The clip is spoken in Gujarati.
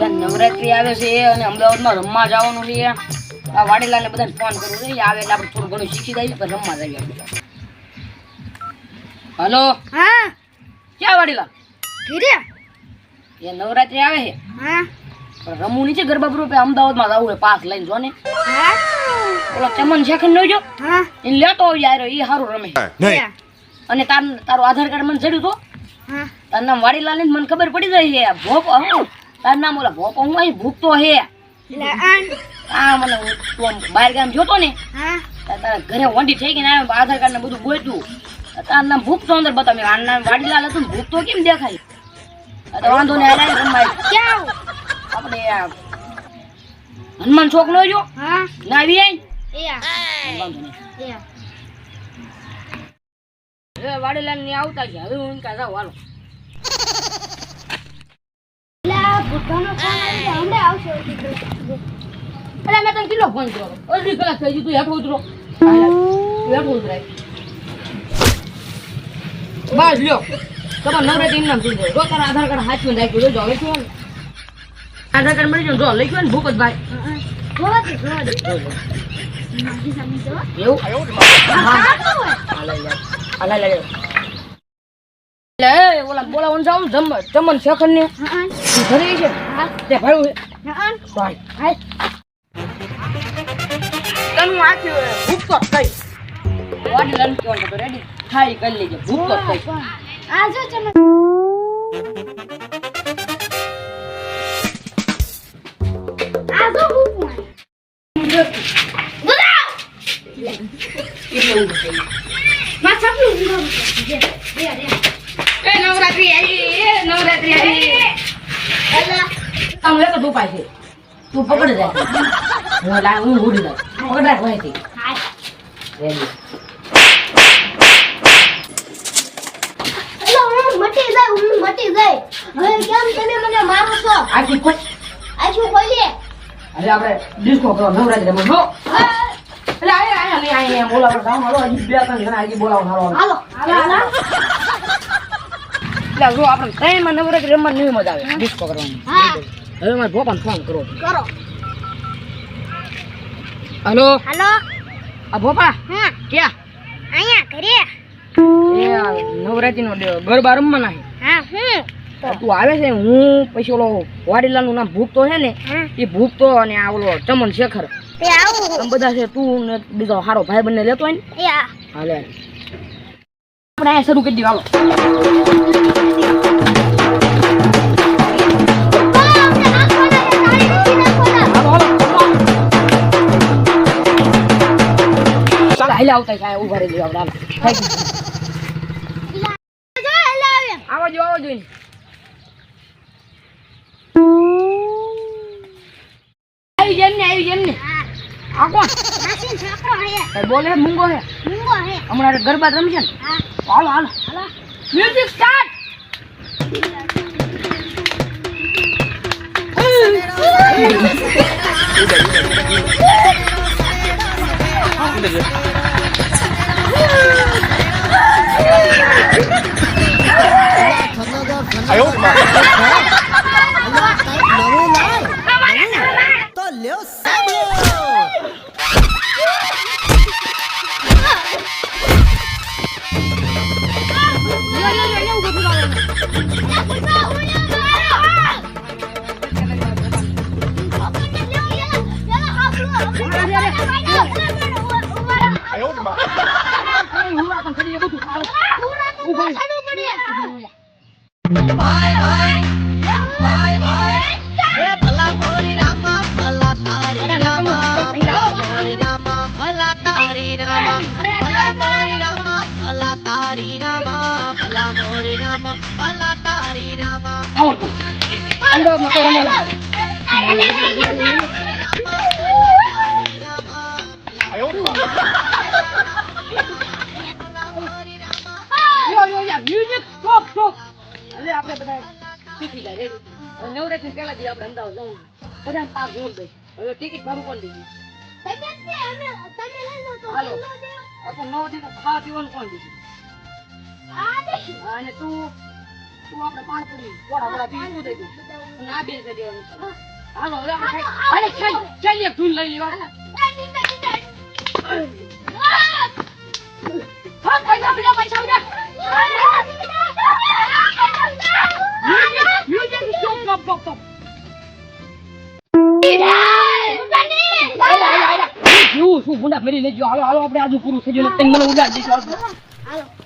યાર નવરાત્રી આવે છે અને અમદાવાદમાં રમવા જવાનું છે. આ વાડીલાલને બધાને ફોન કરવો છે. આવે એટલે આપણે થોડું ઘણું શીખી દઈએ પણ રમવા જઈએ. હલો હા ક્યાં વાડીલાલ? ધીરે એ નવરાત્રી આવે છે હા પણ રમવું નહીં છે ગરબા ગ્રુપે. અમદાવાદમાં જવું છે પાસ લઈને જો ને. હા ઓલો ચમન શેખન નો જો હા એને લેતો આવી યાર એ સારું રમે. અને તારું આધાર કાર્ડ મને ચડ્યું તો હા તારું નામ વાડીલાલ ને મને ખબર પડી જાય છે. ભોપ તારું નામ ઓલા ભોપ હું અહીં ભૂખતો હે. લે આન આ મને તું આમ બહાર ગામ જોતો ને હા તારા ઘરે વંડી થઈ ગઈ ને આધાર કાર્ડ ને બધું ગોત્યું. તારું નામ ભૂખતો અંદર બતાવ્યું. આ નામ વાડીલાલ હતું ભૂખતો કેમ દેખાય? તો વાંધો ને હાલ રમાય ક્યાં આપણે હનુમાન ચોક નો જો હા ના આવી આય એ વાંધો નહીં. એ હવે વાડીલાલ ની આવતા છે. હવે હું કા જાવ હાલો. લા ભૂતનો ફોન આવી તો હમણે આવશે અરે મેં તને કેટલો ફોન કર્યો? અડધી કલાક થઈ ગઈ. તું હેઠો ઉતરો. હેઠો ઉતરાય બસ લ્યો તમારે નવરાત્રી એમ નામ શું છે? જો તારા આધાર કાર્ડ હાથમાં રાખ્યું જો હવે શું આધાર કાર્ડ મળી જાય જો લખ્યું ને ભૂપતભાઈ એવું એટલે ઓલા બોલાવવાનું જાવ ચમન શેખર ને ઘરે છે તે ભાડું છે ભાઈ હાય તને આખી ભૂખ તો થઈ વાડી લન કેવું તો રેડી ખાઈ કરી લેજે ભૂખ તો થઈ આ જો ચમન આ જો ભૂખ માં સપનું એ નવરાત્રી આવી એલા આમ લેતો તું પાસે તું પકડ જાય હું લા હું ઉડી જાય પકડ રાખ હોય હાય રેડી મટી જાય હવે કેમ તમે મને મારો છો આખી કોઈ આ શું ખોલી અરે આપણે ડિસ્કો કરો નવરાત્રી રમો જો એટલે આયા નહીં આયા બોલાવો ગામ હાલો હજી બે ત્રણ જણા હજી બોલાવો હાલો હાલો હાલો એટલે જો આપણે ત્રણમાં નવરાત્રી રમવા નહીં મજા આવે ડિસ્કો કરવાની હા હવે મારે ભોપાને ફોન કરો કરો હલો હાલો આ ભોપા હા ક્યાં અહીંયા ઘરે એ નવરાત્રી નો ગરબા રમવાના છે હા તું આવે છે હું પછી ઓલો વાડીલાલ નું નામ ભૂખતો છે ને એ ભૂખતો અને આ ઓલો ચમન શેખર તે આવું આમ બધા છે તું ને બીજો હારો ભાઈ બંને લેતો હોય ને એ આ હાલે આપણે આ શરૂ કરી દીધું હાલો હાલે આવતા છે ઉભા રહી જવા આપણે આવો જો ને આવી જેમ ને આ કોણ માસીન છોકરો હે કઈ બોલે મૂંગો હે મૂંગો હે હમણાં ગરબા રમશે ને હા હાલો હાલો હાલો મ્યુઝિક સ્ટાર્ટ તો લ્યો સાંભળો મ્યુઝિક સ્ટોપ હવે આપણે બધા શીખી ગયા રેડી નવરાત્રી પહેલા દી આપણે અમદાવાદ જવું બધા પાક જોડ દે હવે ટિકિટ ભાડું કોણ દીધી હાલો આપણે 9 દિવસ ખાવા પીવાનું કોણ દીધું અને તું તું આપણે પાણી પૂરી વડા પી શું થઈ ગયું ના બે કરી દેવાનું હાલો હવે અરે ચાલ એક ધૂન લઈ લેવા હા પૈસા બીજા શું ગુંડા ફેરી લેજો હાલો હાલો આપણે આજુ પૂરું થઈ ગયું મને ઉડાડી દઈશું હાલો